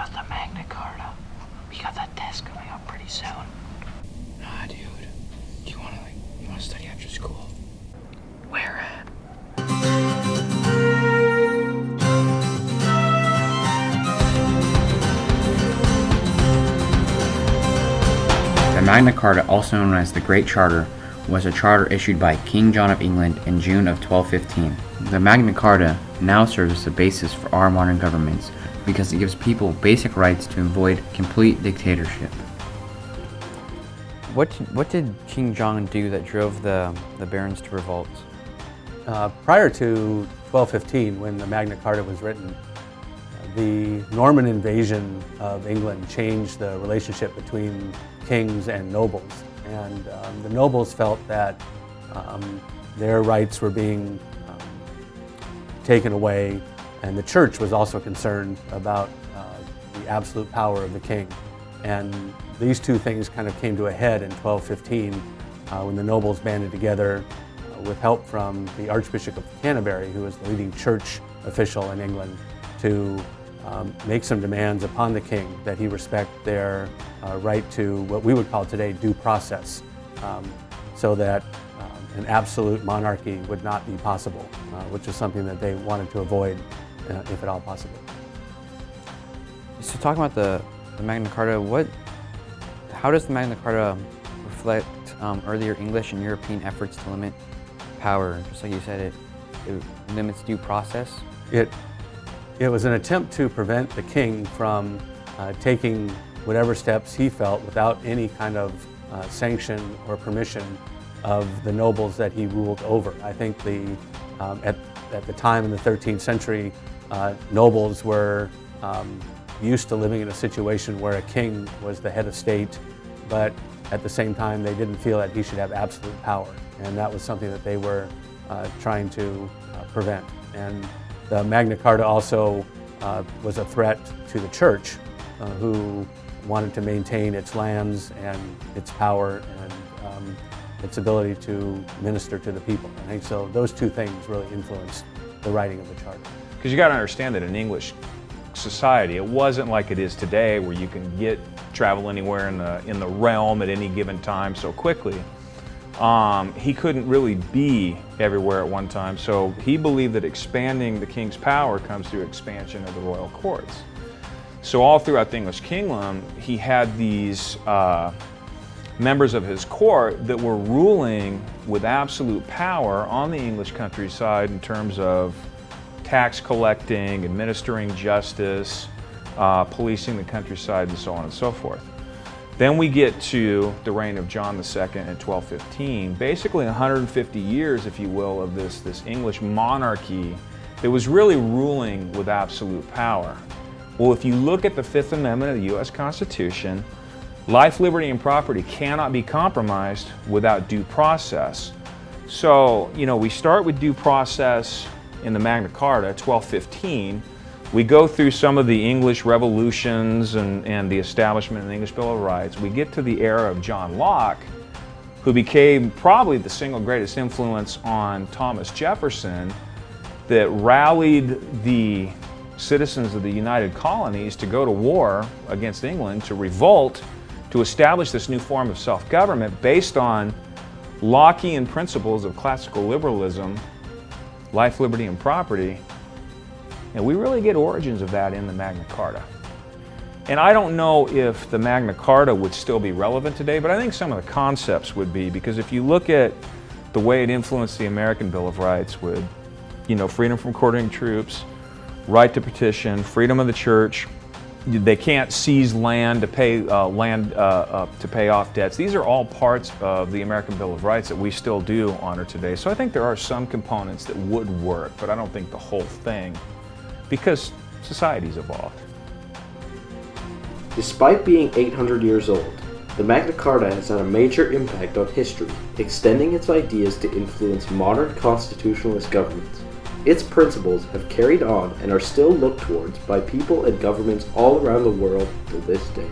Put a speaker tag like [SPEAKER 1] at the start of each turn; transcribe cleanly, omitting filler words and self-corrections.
[SPEAKER 1] about the Magna Carta? We got that test coming up pretty soon.
[SPEAKER 2] Nah, dude. You wanna study after school?
[SPEAKER 1] Where at?
[SPEAKER 3] The Magna Carta, also known as the Great Charter, was a charter issued by King John of England in June of 1215. The Magna Carta now serves as the basis for our modern governments because it gives people basic rights to avoid complete dictatorship. What did King John do that drove the barons to revolt?
[SPEAKER 4] Prior to 1215, when the Magna Carta was written, the Norman invasion of England changed the relationship between kings and nobles. And the nobles felt that their rights were being taken away, and the church was also concerned about the absolute power of the king. And these two things kind of came to a head in 1215 when the nobles banded together with help from the Archbishop of Canterbury, who was the leading church official in England, to make some demands upon the king that he respect their right to what we would call today due process, so that an absolute monarchy would not be possible, which is something that they wanted to avoid if at all possible.
[SPEAKER 3] So talking about the Magna Carta, how does the Magna Carta reflect earlier English and European efforts to limit power? Just like you said, it limits due process.
[SPEAKER 4] It was an attempt to prevent the king from taking whatever steps he felt without any kind of sanction or permission of the nobles that he ruled over. I think at the time in the 13th century, nobles were used to living in a situation where a king was the head of state, but at the same time they didn't feel that he should have absolute power, and that was something that they were trying to prevent. And the Magna Carta also was a threat to the church, who wanted to maintain its lands and its power and its ability to minister to the people. I think so those two things really influenced the writing of the charter.
[SPEAKER 5] Because you got to understand that in English society, it wasn't like it is today, where you can travel anywhere in the realm at any given time so quickly. He couldn't really be everywhere at one time, so he believed that expanding the king's power comes through expansion of the royal courts. So all throughout the English kingdom, he had these members of his court that were ruling with absolute power on the English countryside in terms of tax collecting, administering justice, policing the countryside, and so on and so forth. Then we get to the reign of John II in 1215, basically 150 years, if you will, of this English monarchy that was really ruling with absolute power. Well, if you look at the Fifth Amendment of the U.S. Constitution, life, liberty, and property cannot be compromised without due process. So, we start with due process in the Magna Carta, 1215. We go through some of the English revolutions and the establishment of the English Bill of Rights. We get to the era of John Locke, who became probably the single greatest influence on Thomas Jefferson, that rallied the citizens of the United Colonies to go to war against England, to revolt, to establish this new form of self-government based on Lockean principles of classical liberalism, life, liberty, and property. And we really get origins of that in the Magna Carta. And I don't know if the Magna Carta would still be relevant today, but I think some of the concepts would be, because if you look at the way it influenced the American Bill of Rights with, freedom from quartering troops, right to petition, freedom of the church, they can't seize land to pay off debts. These are all parts of the American Bill of Rights that we still do honor today. So I think there are some components that would work, but I don't think the whole thing, because society's evolved.
[SPEAKER 6] Despite being 800 years old, the Magna Carta has had a major impact on history, extending its ideas to influence modern constitutionalist governments. Its principles have carried on and are still looked towards by people and governments all around the world to this day.